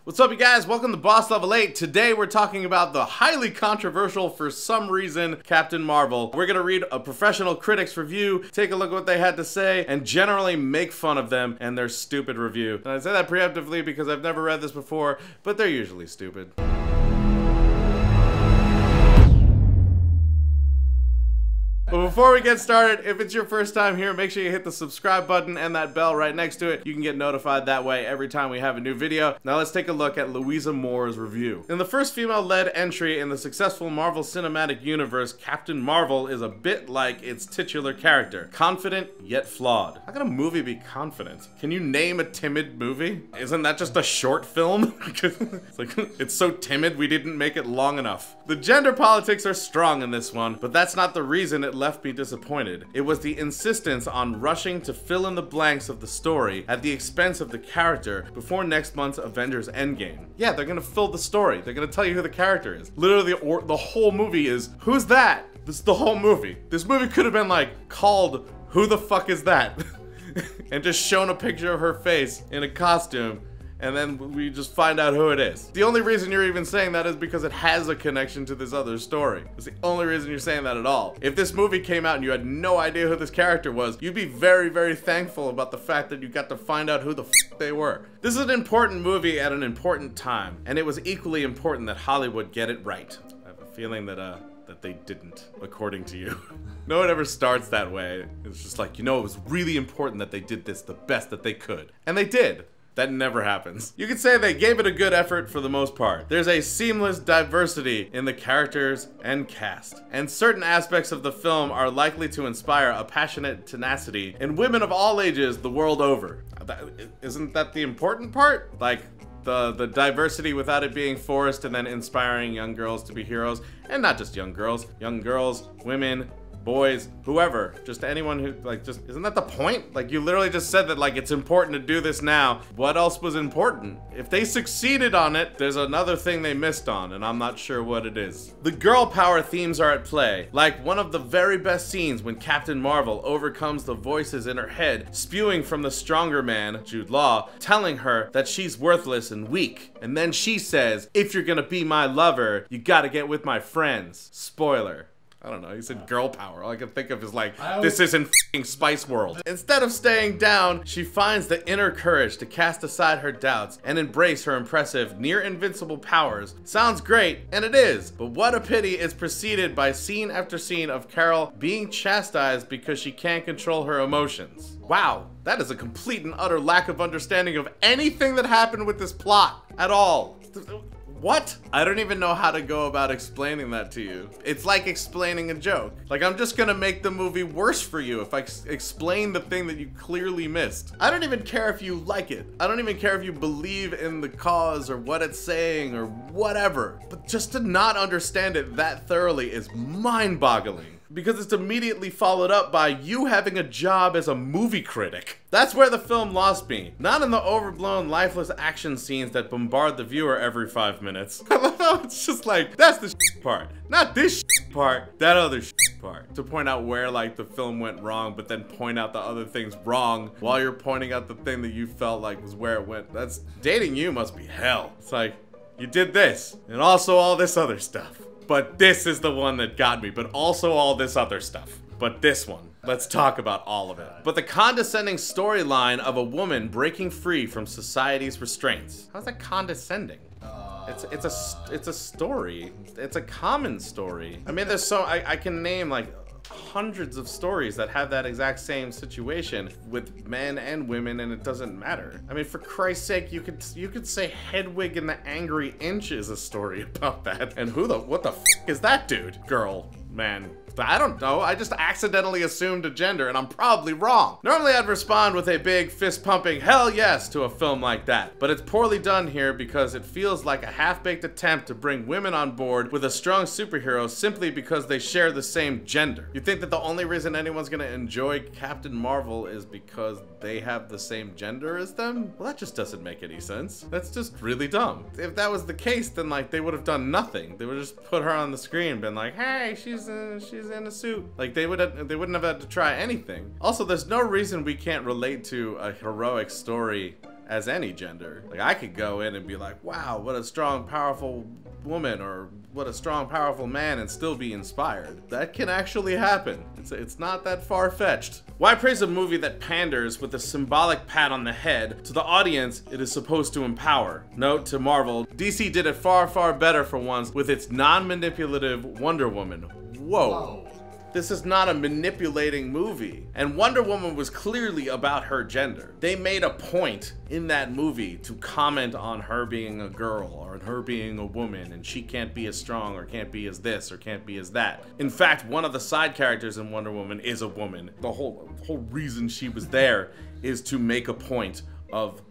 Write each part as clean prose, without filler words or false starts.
What's up, you guys? Welcome to Boss Level 8. Today we're talking about the highly controversial, for some reason, Captain Marvel. We're gonna read a professional critic's review, take a look at what they had to say, and generally make fun of them and their stupid review. And I say that preemptively because I've never read this before, but they're usually stupid. But before we get started, if it's your first time here, make sure you hit the subscribe button and that bell right next to it. You can get notified that way every time we have a new video. Now let's take a look at Louisa Moore's review. In the first female-led entry in the successful Marvel Cinematic Universe, Captain Marvel is a bit like its titular character. Confident, yet flawed. How can a movie be confident? Can you name a timid movie? Isn't that just a short film? It's like, it's so timid we didn't make it long enough. The gender politics are strong in this one, but that's not the reason it left me disappointed. It was the insistence on rushing to fill in the blanks of the story at the expense of the character before next month's Avengers Endgame. Yeah, they're gonna fill the story. They're gonna tell you who the character is. Literally, the whole movie is, who's that? This is the whole movie. This movie could have been like, called, Who the Fuck Is That? And just shown a picture of her face in a costume, and then we just find out who it is. The only reason you're even saying that is because it has a connection to this other story. It's the only reason you're saying that at all. If this movie came out and you had no idea who this character was, you'd be very, very thankful about the fact that you got to find out who the f they were. This is an important movie at an important time, and it was equally important that Hollywood get it right. I have a feeling that they didn't, according to you. No one ever starts that way. It's just like, you know, it was really important that they did this the best that they could. And they did. That never happens. You could say they gave it a good effort for the most part. There's a seamless diversity in the characters and cast. And certain aspects of the film are likely to inspire a passionate tenacity in women of all ages the world over. Isn't that the important part? Like, the diversity without it being forced and then inspiring young girls to be heroes. And not just young girls, women, boys, whoever, just anyone who, like, just, isn't that the point? Like, you literally just said that, like, it's important to do this now. What else was important? If they succeeded on it, there's another thing they missed on, and I'm not sure what it is. The girl power themes are at play, like one of the very best scenes when Captain Marvel overcomes the voices in her head, spewing from the stronger man, Jude Law, telling her that she's worthless and weak. And then she says, if you're gonna be my lover, you gotta get with my friends. Spoiler. I don't know, he said girl power. All I can think of is like, this isn't f***ing Spice World. Instead of staying down, she finds the inner courage to cast aside her doubts and embrace her impressive, near invincible powers. Sounds great, and it is, but what a pity it's preceded by scene after scene of Carol being chastised because she can't control her emotions. Wow, that is a complete and utter lack of understanding of anything that happened with this plot at all. What? I don't even know how to go about explaining that to you. It's like explaining a joke. Like, I'm just gonna make the movie worse for you if I explain the thing that you clearly missed. I don't even care if you like it. I don't even care if you believe in the cause or what it's saying or whatever. But just to not understand it that thoroughly is mind-boggling. Because it's immediately followed up by you having a job as a movie critic. That's where the film lost me. Not in the overblown, lifeless action scenes that bombard the viewer every 5 minutes. I love how it's just like, that's the part. Not this part, that other part. To point out where, like, the film went wrong, but then point out the other things wrong while you're pointing out the thing that you felt like was where it went. That's, dating you must be hell. It's like, you did this, and also all this other stuff. But this is the one that got me, but also all this other stuff. But this one, let's talk about all of it. But the condescending storyline of a woman breaking free from society's restraints. How's that condescending? It's a story. It's a common story. I mean, there's so, I can name like hundreds of stories that have that exact same situation with men and women, and it doesn't matter. I mean, for Christ's sake, you could say Hedwig and the Angry Inch is a story about that. And what the f is that dude? Girl, man. I don't know, I just accidentally assumed a gender and I'm probably wrong. Normally I'd respond with a big fist-pumping hell yes to a film like that, but it's poorly done here because it feels like a half-baked attempt to bring women on board with a strong superhero simply because they share the same gender. You think that the only reason anyone's gonna enjoy Captain Marvel is because they have the same gender as them? Well, that just doesn't make any sense. That's just really dumb. If that was the case, then like they would have done nothing. They would have just put her on the screen and been like, hey, she's in a suit. Like they wouldn't have had to try anything. Also, there's no reason we can't relate to a heroic story as any gender. Like, I could go in and be like, wow, what a strong, powerful woman, or what a strong, powerful man, and still be inspired. That can actually happen. It's not that far-fetched. Why praise a movie that panders with a symbolic pat on the head to the audience it is supposed to empower? Note to Marvel, DC did it far, far better for once with its non-manipulative Wonder Woman. Whoa. This is not a manipulating movie. And Wonder Woman was clearly about her gender. They made a point in that movie to comment on her being a girl or her being a woman, and she can't be as strong or can't be as this or can't be as that. In fact, one of the side characters in Wonder Woman is a woman. The whole reason she was there is to make a point of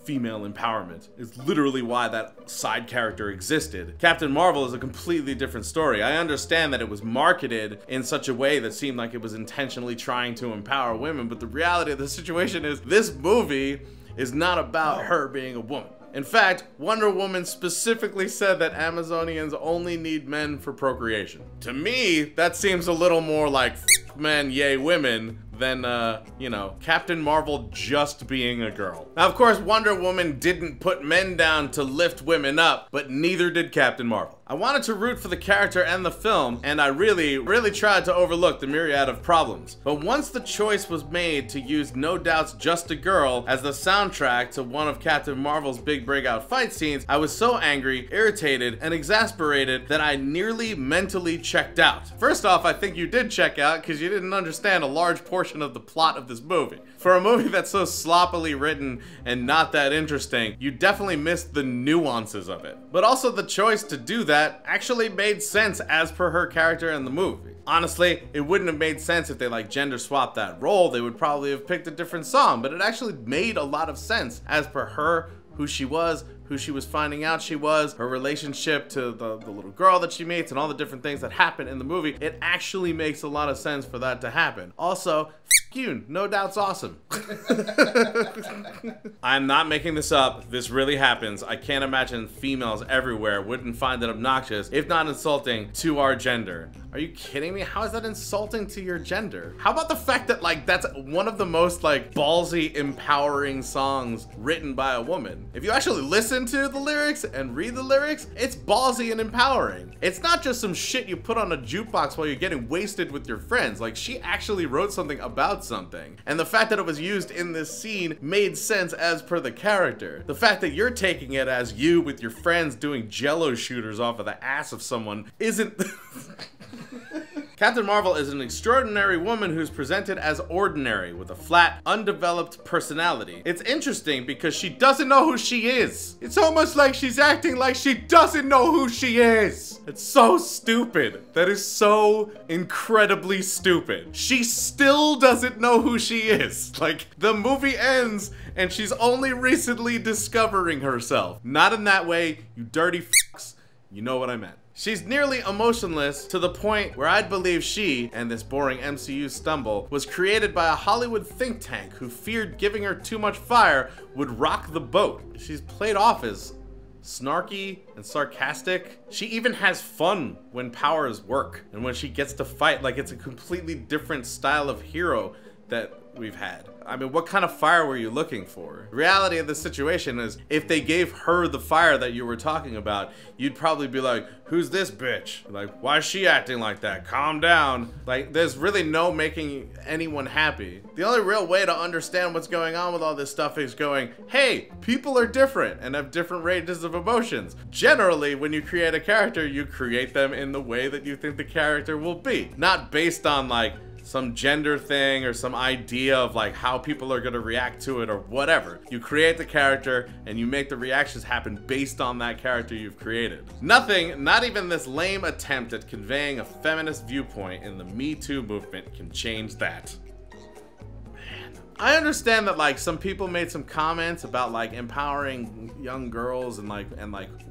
female empowerment. It's literally why that side character existed. Captain Marvel is a completely different story. I understand that it was marketed in such a way that seemed like it was intentionally trying to empower women, but the reality of the situation is this movie is not about her being a woman. In fact, Wonder Woman specifically said that Amazonians only need men for procreation. To me, that seems a little more like f men, yay women, than, you know, Captain Marvel just being a girl. Now, of course, Wonder Woman didn't put men down to lift women up, but neither did Captain Marvel. I wanted to root for the character and the film, and I really tried to overlook the myriad of problems. But once the choice was made to use No Doubt's Just a Girl as the soundtrack to one of Captain Marvel's big breakout fight scenes, I was so angry, irritated, and exasperated that I nearly mentally checked out. First off, I think you did check out because you didn't understand a large portion of the plot of this movie. For a movie that's so sloppily written and not that interesting, you definitely missed the nuances of it. But also the choice to do that actually made sense as per her character in the movie. Honestly, it wouldn't have made sense if they like gender swapped that role. They would probably have picked a different song, but it actually made a lot of sense as per her, who she was finding out she was, her relationship to the little girl that she meets, and all the different things that happen in the movie. It actually makes a lot of sense for that to happen. Also, you, No Doubt's awesome. I'm not making this up. This really happens. I can't imagine females everywhere wouldn't find it obnoxious, if not insulting, to our gender. Are you kidding me? How is that insulting to your gender? How about the fact that like that's one of the most like ballsy, empowering songs written by a woman? If you actually listen to the lyrics and read the lyrics, it's ballsy and empowering. It's not just some shit you put on a jukebox while you're getting wasted with your friends. Like, she actually wrote something about something. And the fact that it was used in this scene made sense as per the character. The fact that you're taking it as you with your friends doing jello shooters off of the ass of someone isn't... Captain Marvel is an extraordinary woman who's presented as ordinary with a flat, undeveloped personality. It's interesting because she doesn't know who she is. It's almost like she's acting like she doesn't know who she is. It's so stupid. That is so incredibly stupid. She still doesn't know who she is. Like, the movie ends and she's only recently discovering herself. Not in that way, you dirty fucks. You know what I meant. She's nearly emotionless to the point where I'd believe she, and this boring MCU stumble, was created by a Hollywood think tank who feared giving her too much fire would rock the boat. She's played off as snarky and sarcastic. She even has fun when powers work and when she gets to fight like it's a completely different style of hero that we've had. I mean, what kind of fire were you looking for? The reality of the situation is, if they gave her the fire that you were talking about, you'd probably be like, who's this bitch? Like, why is she acting like that? Calm down. Like, there's really no making anyone happy. The only real way to understand what's going on with all this stuff is going, hey, people are different and have different ranges of emotions. Generally, when you create a character, you create them in the way that you think the character will be. Not based on like, some gender thing or some idea of like how people are gonna react to it or whatever. You create the character and you make the reactions happen based on that character you've created. Nothing, not even this lame attempt at conveying a feminist viewpoint in the Me Too movement can change that. I understand that like some people made some comments about like empowering young girls and like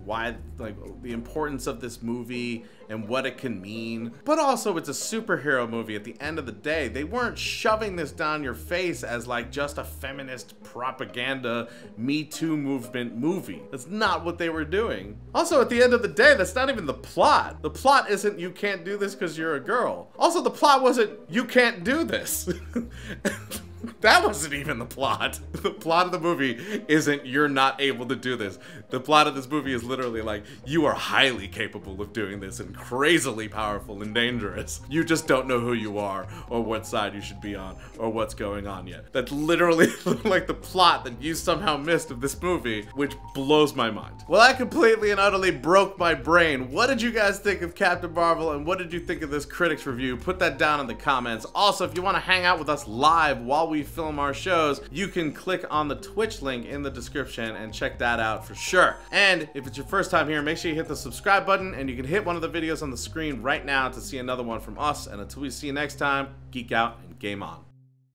why like the importance of this movie and what it can mean, but also it's a superhero movie at the end of the day. They weren't shoving this down your face as like just a feminist propaganda Me Too movement movie. That's not what they were doing. Also, at the end of the day, that's not even the plot. The plot isn't you can't do this because you're a girl. Also, the plot wasn't you can't do this. That wasn't even the plot. The plot of the movie isn't you're not able to do this. The plot of this movie is literally like, you are highly capable of doing this and crazily powerful and dangerous. You just don't know who you are or what side you should be on or what's going on yet. That's literally like the plot that you somehow missed of this movie, which blows my mind. Well, that completely and utterly broke my brain. What did you guys think of Captain Marvel, and what did you think of this critics review? Put that down in the comments. Also, if you want to hang out with us live while we film our shows, you can click on the Twitch link in the description and check that out for sure. And if it's your first time here, make sure you hit the subscribe button, and you can hit one of the videos on the screen right now to see another one from us. And until we see you next time, geek out and game on.